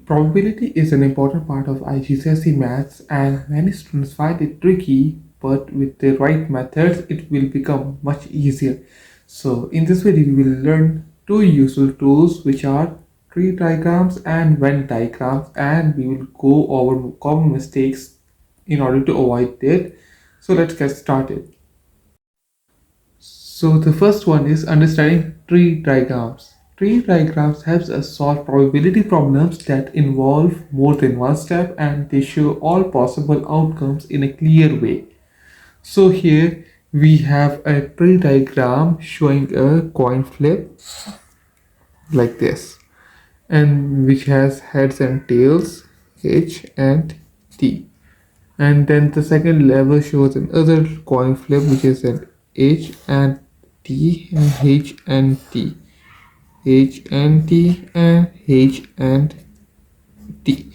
Probability is an important part of IGCSE Maths, and many students find it tricky, but with the right methods, it will become much easier. So, in this video, we will learn two useful tools, which are tree diagrams and Venn diagrams, and we will go over common mistakes in order to avoid it. So, let's get started. So the first one is understanding tree diagrams. Tree diagrams helps us solve probability problems that involve more than one step, and they show all possible outcomes in a clear way. So here we have a tree diagram showing a coin flip like this, and which has heads and tails H and T. And then the second level shows another coin flip, which is an H and T and H and T, H and T and H and T.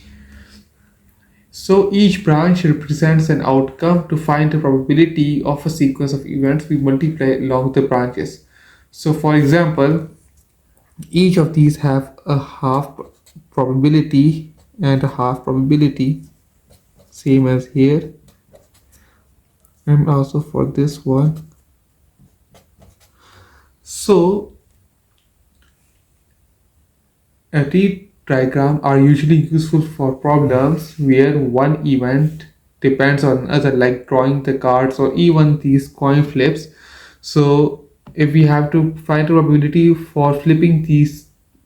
So each branch represents an outcome. To find the probability of a sequence of events, we multiply along the branches. So for example, each of these have a half probability and a half probability, same as here, and also for this one. So a tree diagram are usually useful for problems where one event depends on another, like drawing the cards or even these coin flips. So if we have to find the probability for flipping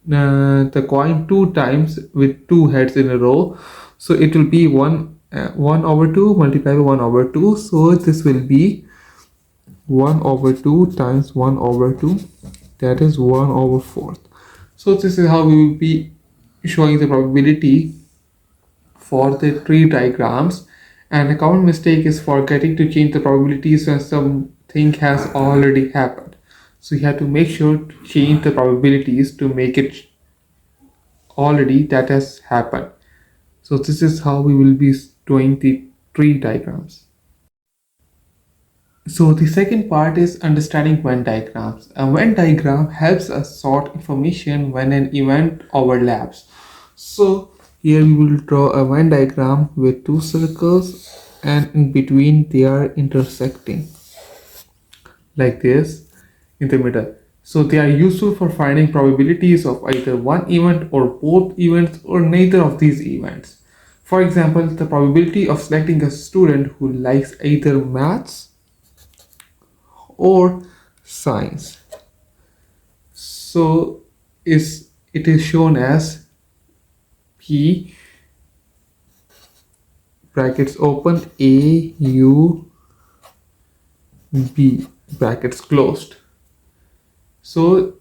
the coin two times with two heads in a row, so it will be 1 over 2 multiplied by 1 over 2. So this will be 1 over 2 times 1 over 2, that is 1 over 4. So this is how we will be showing the probability for the tree diagrams. And a common mistake is forgetting to change the probabilities when something has already happened. So you have to make sure to change the probabilities to make it already that has happened. So this is how we will be doing the tree diagrams. So the second part is understanding Venn diagrams. A Venn diagram helps us sort information when an event overlaps. So here we will draw a Venn diagram with two circles, and in between they are intersecting like this in the middle. So they are useful for finding probabilities of either one event or both events or neither of these events. For example, the probability of selecting a student who likes either maths or science. So it is shown as P brackets open A U B brackets closed. So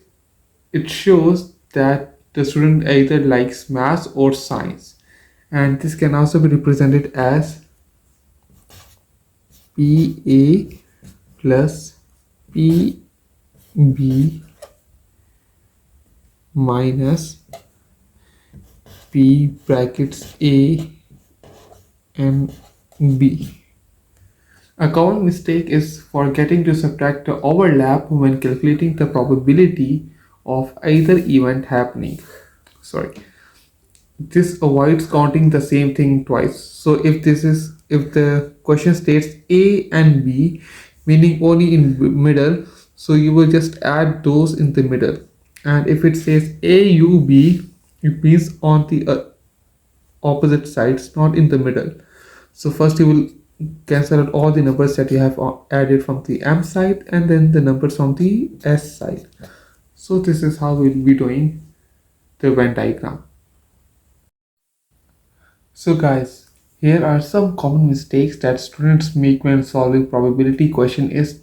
it shows that the student either likes maths or science, and this can also be represented as PA plus PB minus P brackets A and B. A common mistake is forgetting to subtract the overlap when calculating the probability of either event happening. Sorry. This avoids counting the same thing twice. So if the question states A and B, meaning only in middle, so you will just add those in the middle. And if it says AUB, it means on the opposite sides, not in the middle. So first you will cancel out all the numbers that you have added from the M side, and then the numbers from the S side. So this is how we'll be doing the Venn diagram. So guys, here are some common mistakes that students make when solving probability question is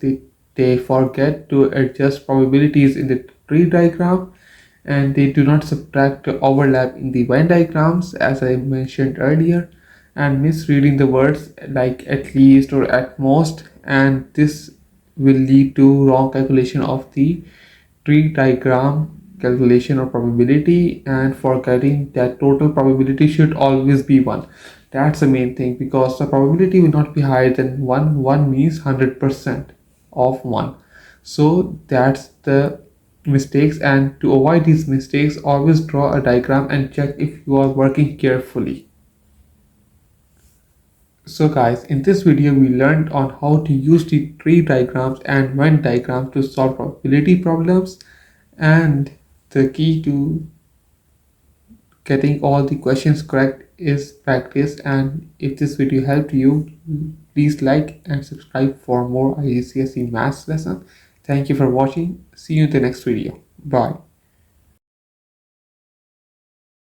they forget to adjust probabilities in the tree diagram, and they do not subtract the overlap in the Venn diagrams as I mentioned earlier, and misreading the words like at least or at most, and this will lead to wrong calculation of the tree diagram calculation or probability, and forgetting that total probability should always be 1. That's the main thing, because the probability will not be higher than 1. 1 means 100% of 1. So that's the mistakes, and to avoid these mistakes, always draw a diagram and check if you are working carefully. So guys, in this video we learned on how to use the tree diagrams and Venn diagrams to solve probability problems, and the key to getting all the questions correct is practice. And if this video helped you, please like and subscribe for more IGCSE Maths lesson. Thank you for watching. See you in the next video. Bye.